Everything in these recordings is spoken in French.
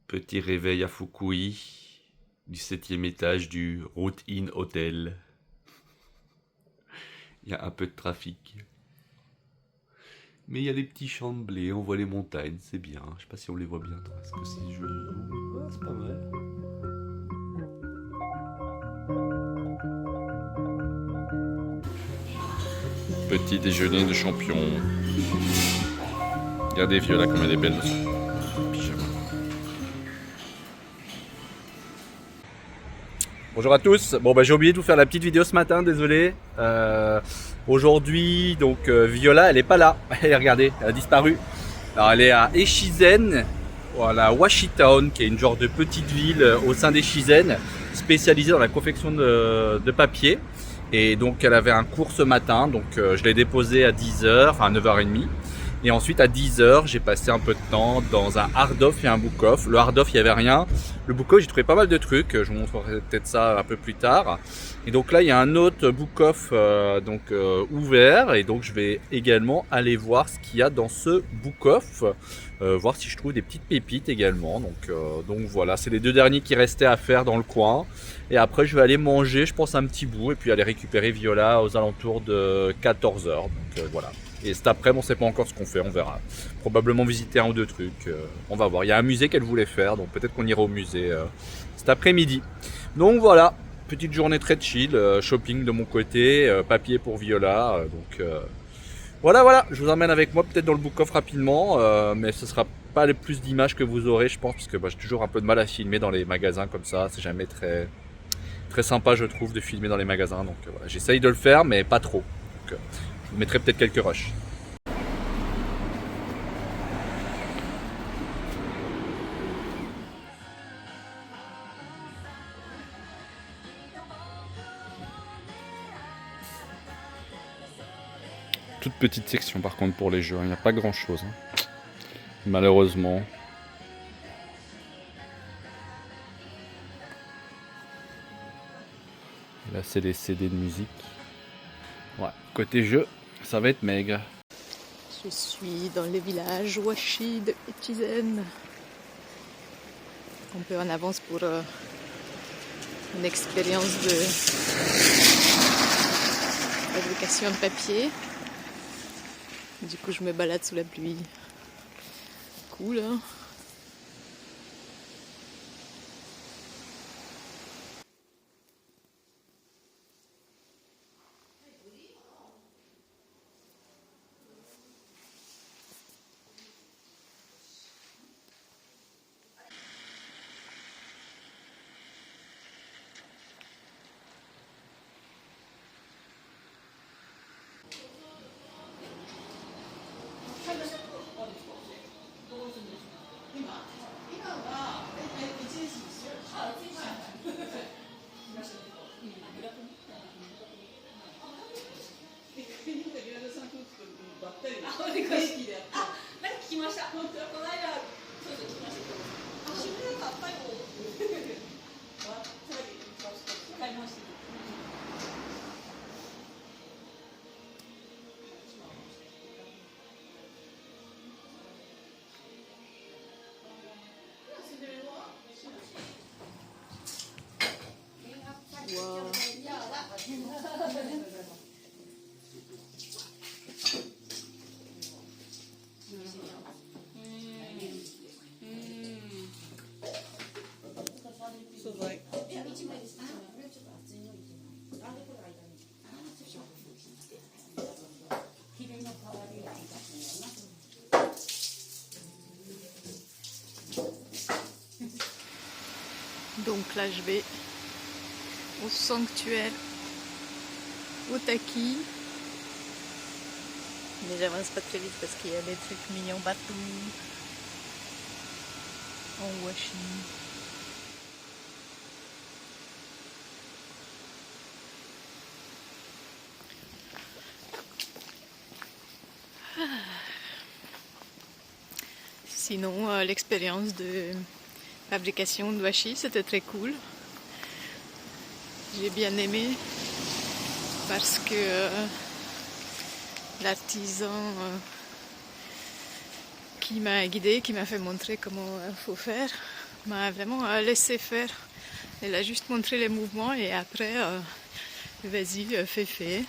Petit réveil à Fukui, du 7e étage du Route Inn Hotel. Il y a un peu de trafic. Mais il y a les petits champs de blé, on voit les montagnes, c'est bien. Je sais pas si on les voit bien. Est-ce que si je zoome? Ouais, c'est pas mal. Petit déjeuner de champion. Regardez Viola comme elle est belle dans son pyjama. Bonjour à tous. Bon bah j'ai oublié de vous faire la petite vidéo ce matin, désolé. Aujourd'hui donc Viola elle est pas là. Regardez, elle a disparu. Alors elle est à Echizen, voilà, Washitown, qui est une genre de petite ville au sein d'Echizen, spécialisée dans la confection de papier. Et donc elle avait un cours ce matin, donc je l'ai déposé à 10h, enfin à 9h30. Et ensuite à 10h, j'ai passé un peu de temps dans un hard off et un book off. Le hard off, il n'y avait rien. Le book off, j'ai trouvé pas mal de trucs. Je vous montrerai peut-être ça un peu plus tard. Et donc là, il y a un autre book off ouvert. Et donc je vais également aller voir ce qu'il y a dans ce book off. Voir si je trouve des petites pépites également. Donc voilà, c'est les deux derniers qui restaient à faire dans le coin. Et après, je vais aller manger, je pense, un petit bout. Et puis aller récupérer Viola aux alentours de 14h. Voilà. Et cet après-midi, on ne sait pas encore ce qu'on fait, on verra. Probablement visiter un ou deux trucs, on va voir. Il y a un musée qu'elle voulait faire, donc peut-être qu'on ira au musée cet après-midi. Donc voilà, petite journée très chill, shopping de mon côté, papier pour Viola. Voilà, je vous emmène avec moi peut-être dans le book-off rapidement, mais ce sera pas les plus d'images que vous aurez, je pense, parce que j'ai toujours un peu de mal à filmer dans les magasins comme ça. C'est jamais très, très sympa, je trouve, de filmer dans les magasins. Donc voilà, j'essaye de le faire, mais pas trop. Je vous mettrai peut-être quelques rushs. Toute petite section par contre pour les jeux, il n'y a pas grand chose. Malheureusement. Là c'est les CD de musique. Ouais, côté jeu, ça va être maigre. Je suis dans le village Washi de Echizen. Un peu en avance pour une expérience de fabrication de papier. Du coup, je me balade sous la pluie. Cool, hein? Wow. Donc là, je vais au sanctuaire Otaki. Mais j'avance pas très vite parce qu'il y a des trucs mignons partout en washi. Sinon, l'expérience de fabrication de washi, c'était très cool. J'ai bien aimé parce que l'artisan qui m'a guidée, qui m'a fait montrer comment il faut faire, m'a vraiment laissé faire. Elle a juste montré les mouvements et après, vas-y, fais.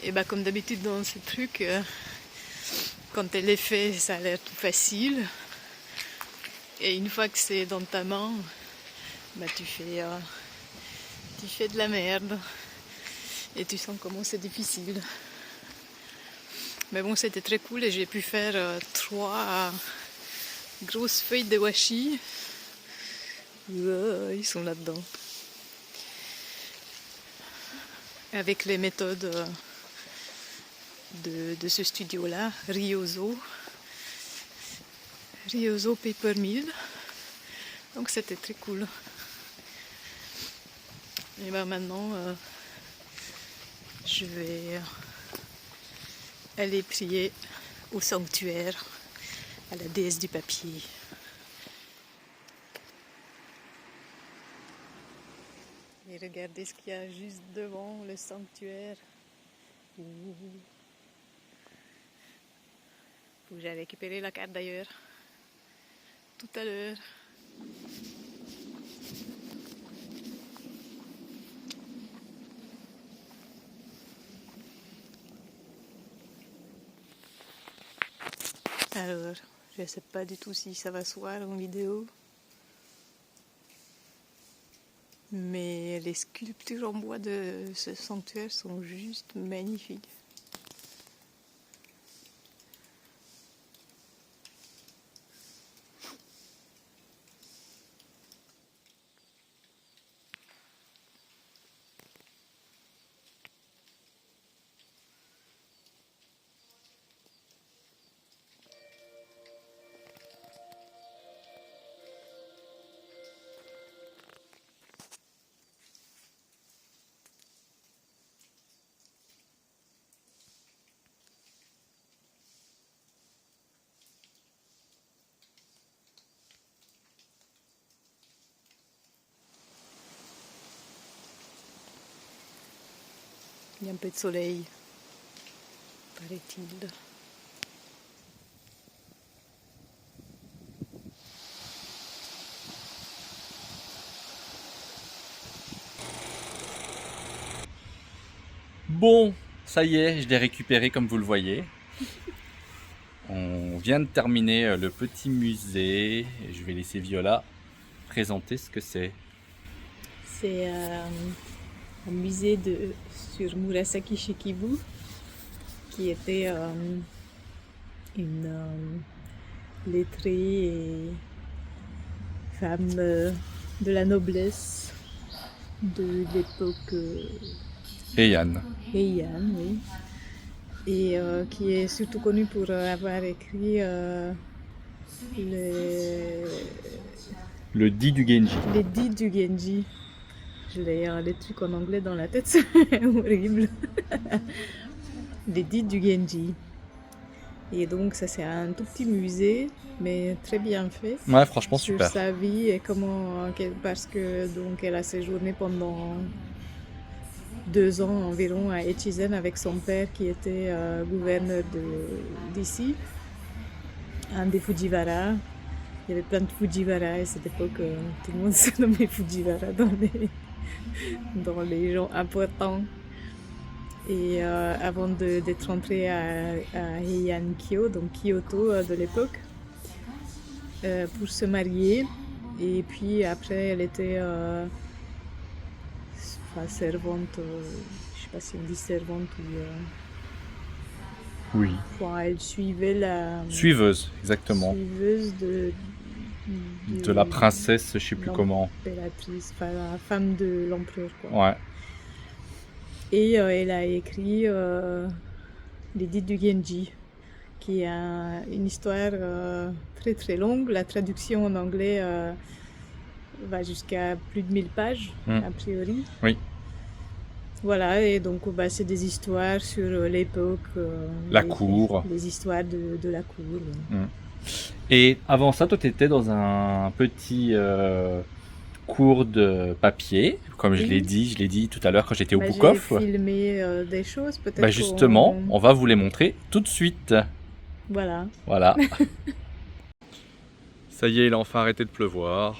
Et bah comme d'habitude dans ce truc, quand elle est fait, ça a l'air tout facile. Et une fois que c'est dans ta main, bah tu fais de la merde. Et tu sens comment c'est difficile. Mais bon, c'était très cool et j'ai pu faire 3 grosses feuilles de washi. Ils sont là-dedans. Avec les méthodes de ce studio-là, Ryozo Paper Mill. Donc c'était très cool. Et ben maintenant, je vais aller prier au sanctuaire, à la déesse du papier. Et regardez ce qu'il y a juste devant le sanctuaire. Faut que j'aille récupérer la carte d'ailleurs. Tout à l'heure. Alors, je ne sais pas du tout si ça va se voir en vidéo. Mais les sculptures en bois de ce sanctuaire sont juste magnifiques. Il y a un peu de soleil, paraît-il. Bon, ça y est, je l'ai récupéré comme vous le voyez. On vient de terminer le petit musée et je vais laisser Viola présenter ce que c'est. C'est un musée sur Murasaki Shikibu, qui était une lettrée et femme de la noblesse de l'époque Heian. Heian, oui. Et qui est surtout connue pour avoir écrit Le dit du Genji. les dits du Genji. Je l'ai les trucs en anglais dans la tête, c'est horrible. Les dits du Genji. Et donc ça c'est un tout petit musée, mais très bien fait. Ouais, franchement Sur super. sa vie et comment, parce que donc elle a séjourné pendant 2 ans environ à Echizen avec son père qui était gouverneur d'ici, un des Fujiwara. Il y avait plein de Fujiwara à cette époque, tout le monde se nommait Fujiwara dans les gens importants. Et avant d'être entrée à Heian-kyo, donc Kyoto de l'époque, pour se marier. Et puis après, elle était servante, je ne sais pas si on dit servante ou... Oui. elle suivait la... Suiveuse, exactement. Suiveuse De la princesse, je sais plus comment. L'impératrice, enfin la femme de l'empereur, quoi. Ouais. Et elle a écrit Les Dits du Genji, qui est une histoire très très longue. La traduction en anglais va jusqu'à plus de 1000 pages, a priori. Oui. Voilà, et donc c'est des histoires sur l'époque. La cour. Les histoires de la cour. Et avant ça, toi, tu étais dans un petit cours de papier, comme je l'ai dit tout à l'heure quand j'étais au Book-Off. J'ai filmé des choses, peut-être. Justement, on va vous les montrer tout de suite. Voilà. Voilà. Ça y est, il a enfin arrêté de pleuvoir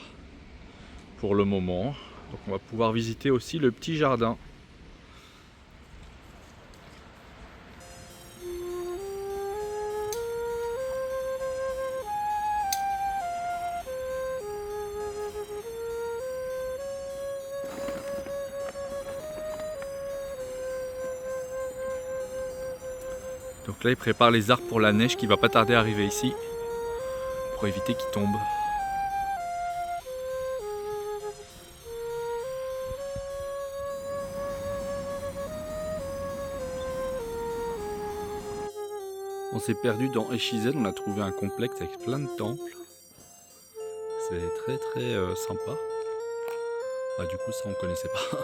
pour le moment. Donc on va pouvoir visiter aussi le petit jardin. Donc là, il prépare les arbres pour la neige qui va pas tarder à arriver ici pour éviter qu'ils tombent. On s'est perdu dans Echizen, on a trouvé un complexe avec plein de temples. C'est très sympa. Ah, du coup, ça on connaissait pas.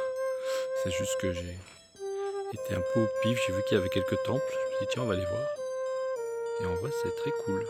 C'est juste que j'ai été un peu au pif, j'ai vu qu'il y avait quelques temples. Je me suis dit tiens, on va aller voir. Et en vrai, c'est très cool.